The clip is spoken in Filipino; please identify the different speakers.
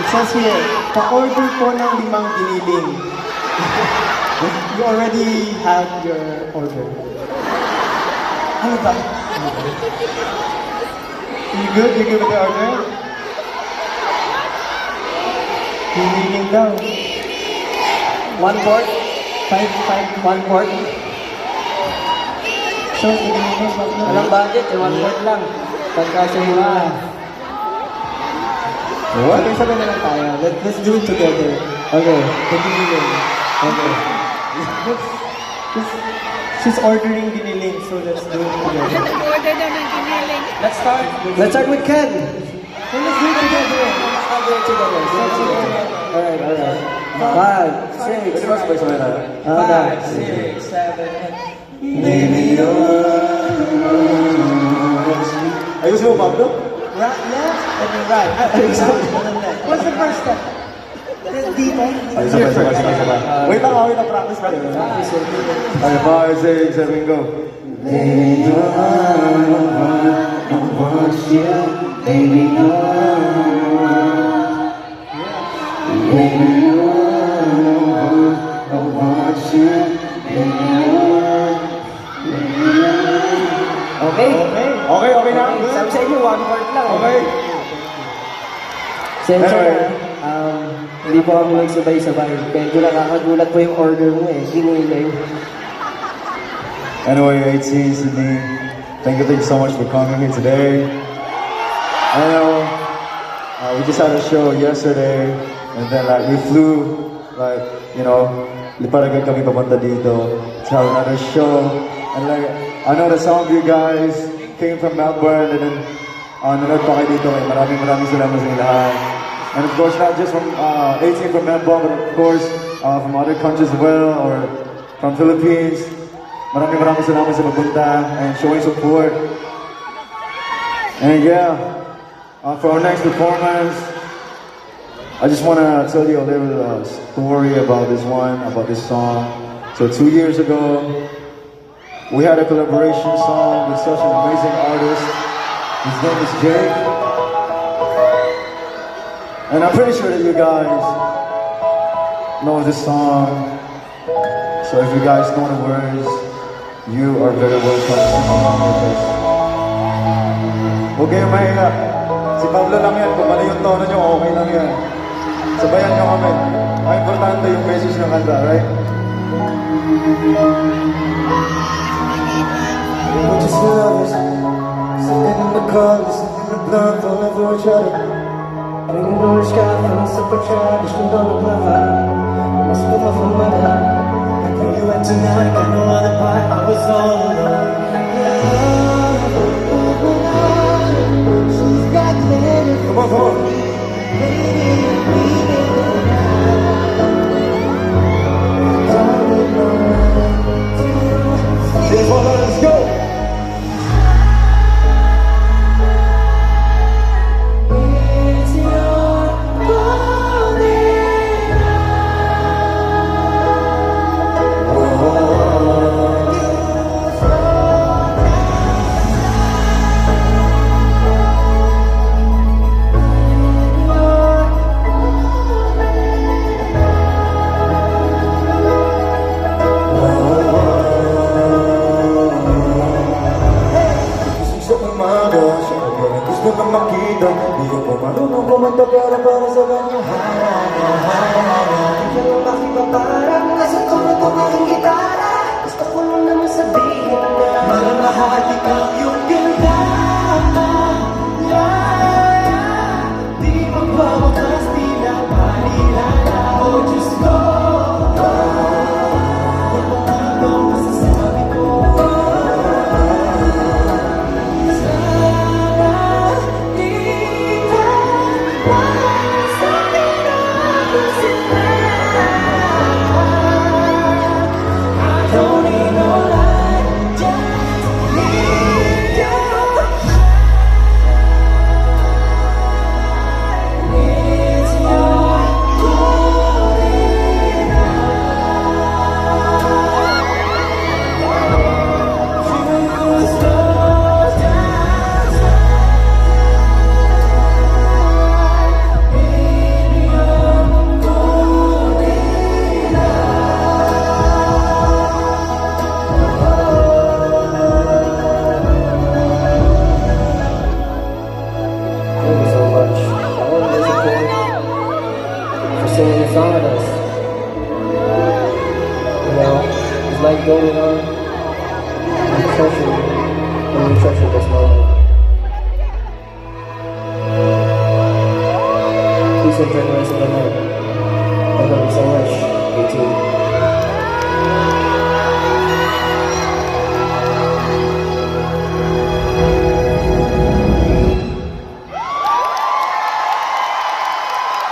Speaker 1: says here, pa-order po ng 5 giniling. You already had your order. Ano ba? You good? You good with the order? Giniling daw.
Speaker 2: 1 quart? 1 quart?
Speaker 1: So, giniling ba?
Speaker 2: Walang budget, 1 quart lang. Pagkasya mo na.
Speaker 1: What? Okay, sabi na lang tayo. Let's do it together.
Speaker 2: Okay.
Speaker 1: Giniling. Okay. She's ordering giniling, so let's do it together.
Speaker 3: Nag-order daw ng giniling.
Speaker 2: Let's start with Ken.
Speaker 1: So let's do it together.
Speaker 2: I'll do it together. Alright. 5, 6, 5, 6, 7, 8.
Speaker 1: Baby,
Speaker 4: Ayos mo, Pablo?
Speaker 1: right, left, and then right. What's the first step? Dito.
Speaker 4: Ay, sabay. Wait lang, practice pa rin. Ay, 5, 6, 7, go.
Speaker 5: Baby, no, I want you. Baby, no, baby, no, I want you. Baby, no.
Speaker 2: Okay.
Speaker 4: Okay na.
Speaker 2: Sabi sa inyo, 1 quart lang.
Speaker 4: Okay.
Speaker 2: Sensor hindi po kami nagsabay-sabay. Medyo nakakagulat po yung order mo eh. Giniling.
Speaker 4: Anyway, 18, Sydney, thank you so much for coming here today. I know we just had a show yesterday, and then we flew, lipad agad kami papunta dito to have another show. And I know that some of you guys came from Melbourne, and then nanood pa kayo dito. Maraming salamat sa inyo lahat. And of course, not just from 18 from Melbourne, but of course from other countries as well, or from Philippines. Maraming salamat sa pagpunta and showing support. And yeah, for our next performance, I just want to tell you a little story about this song. So 2 years ago, we had a collaboration song with such an amazing artist. His name is Jake. And I'm pretty sure that you guys know this song. So if you guys know the words, you are very welcome to sing along with us. Huwag kayong mahiya. Si Pablo lang yan. Kung mali yung tono nyo, okay lang yan. Sabayan nyo kami. Ang importante yung message ng kanta, right?
Speaker 5: We're just lovers, sitting in the car, listening to the blunt, falling for each other. Hanging on the sky, feeling so patriotic, just on the blunt. Must be my mother. When you went tonight, got no other part, I was all alone. She's got glitter.
Speaker 4: Come on. Let's go!
Speaker 5: Gusto kang makita, di ako marunong kumanta pero para sa kanya Hindi ko makita parang nasa tono to aking gitara. Gusto ko lang naman sabihin na malamahal ikaw yung ganda.